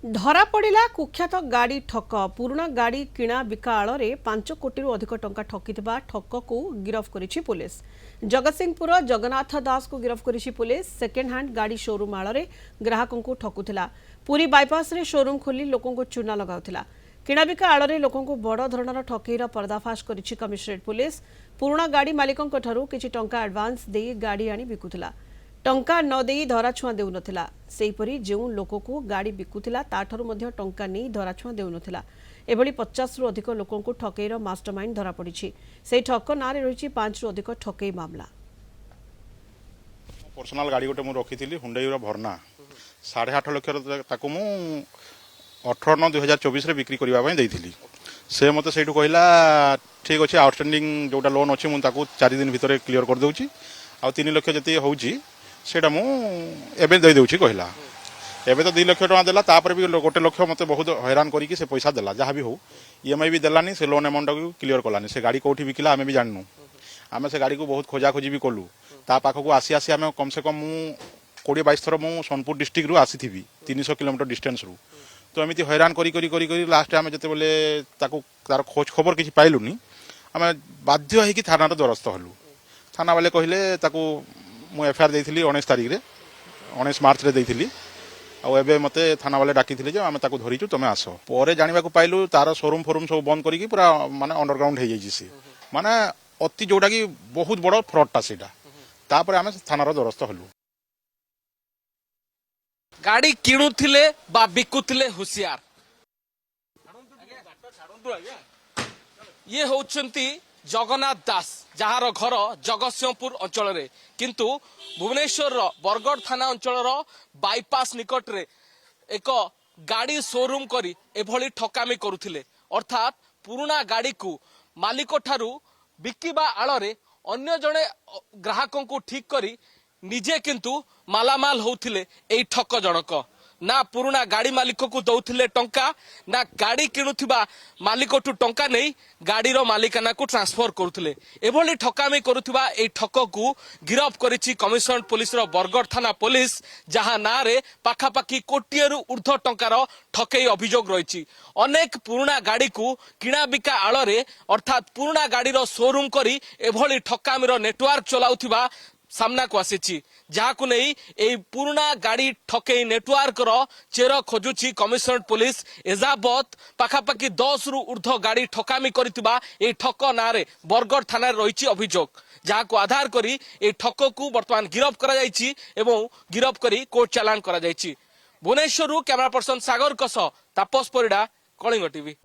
धरा पड़ा कुख्यात गाड़ी ठक पुराणा गाड़ी किणा बिका आड़ में 5 कोटी अधिक टंका ठकिथिबा ठक को गिरफ करिछि पुलिस। जगतसिंहपुर जगन्नाथ दास को गिरफ करिछि पुलिस। सेकेंड हैंड गाड़ी शोरूम आड़ में ग्राहकों को ठकुथिला। पुरी बाईपास रे शोरूम खोली लोकों को चूना लगाउथिला। किणा बिका आड़ में लोकों को बड़ धरणर ठकेईर पर्दाफाश करिछि कमिशनरेट पुलिस। पुराणा गाड़ी मालिकों ठारू किछि टंका एडवांस देई गाड़ी आनी बिकुथिला। टंका न देई धराछुआ देउ नथिला। सेहीपरि जेउ लोक को गाड़ी बिकुथिला ताठारु मध्य टंका नहीं धराछुआ देउ नथिला। एभली 50 रु अधिक लोकों को ठकेईर मास्टरमाइंड धरा पड़िछि। सेही ठक नारे रहिछि 5 रु अधिक ठकेई मामला। पर्सनल गाड़ी गोटे मु रखिथिली हुंडईर भरना 8.5 लाख ताकू मु 18/9/2024 रे बिक्री करबा पई देइथिली। से मते सेठू कहला ठीक अछि आउटस्टैंडिंग जोटा लोन अछि मु ताकू 4 दिन भितर क्लियर कर दउछि आ 3 लाख जति होउछि सेटा मु एबे दे दउछि कहला। एबे तो 2 लाख टका देला तापर भी गोटे लाख मते बहुत हैरान करी कि से पैसा देला जहाँ भी हो ईएमआई भी देलानी से लोन अमाउंट को क्लियर कलानी। से गाड़ी कोठी बिकिला आमे भी जाननु। आमे से गाड़ी को बहुत खोजा खोजी भी कलु। ता पाखको आसी आसी आमे कम से कम मु 20-22 थर मु सोनपुर डिस्ट्रिक्ट रु आसी थिबी 300 किलोमीटर डिस्टेंस रु। तो एमिति हैरान करी करी करी करी लास्ट आमे जते बोले ताको तार खोज खबर किछि पाइलुनी आमे बाध्य है कि थाना रो द्वारस्थ हलु। थाना वाले कहले ताको मु एफआईआर देइथिली 19 तारिख रे 19 मार्च रे देइथिली। आ एबे मते थाना वाले डाकिथिले जे आमे ताको धरिचु तमे आसो। परे जानिबा को पाइलु तार शोरूम फोरूम सब बंद करी कि पूरा माने अंडरग्राउंड हे जाइछि। से माने अति जोडा कि बहुत बड़ फ्रॉडटा सेटा। तापर आमे थाना रो द्वारस्थ हलु। गाड़ी किणुथिले बा बिकुथिले हुसियार। ये होउछंती जगन्नाथ दास जहार घर जगतसिंहपुर अंचल रे किंतु भुवनेश्वर बरगढ़ थाना अंचल बाईपास निकट रे एक गाड़ी शोरूम करी एभली ठकामी करुथिले। अर्थात पुराना गाड़ी को मालिक ठारू बिकिबा आଳରେ अन्य जणे ग्राहकों को ठीक करी निजे किंतु मालामाल होउथिले। एई ठक जनक ना पुराना गाड़ी मालिक को दौथिले टंका ना गाड़ी किणुथिबा मालिक ठू टंका नहीं गाड़ी रो मालिकाना को ट्रांसफर करुथिले। एभली ठकामी करुथिबा एई ठक को गिरफ करिछि कमिशनरेट पुलिस रो बरगढ़ थाना पुलिस जहां ना रे पाखापाखी कोटियरु ऊर्ध्व टंकार ठकेई अभियोग रहिछि। अनेक पुराना गाड़ी को किणा बिका आଳରେ अर्थात पुराना गाड़ी रो शोरूम करी एभली ठकामी रो नेटवर्क चलाउथिबा सामना को आसी। जहाँ को नहीं ए पुराना गाड़ी ठकेई नेटवर्क रो चेर खोजुछि कमिशनरेट पुलिस। एजाबत पाखापाखी 10 रु ऊर्ध्व गाड़ी ठकामी करितिबा ए ठक नारे बरगढ़ थाना रहिछि अभियोग। जहाँ को आधार करी ए ठक को वर्तमान गिरफ करा जाइछि एवं गिरफ करी कोर्ट चालान करा जाइछि। भुवनेश्वर कैमरा पर्सन सागर कस तापस परिडा कलिंग टीवी।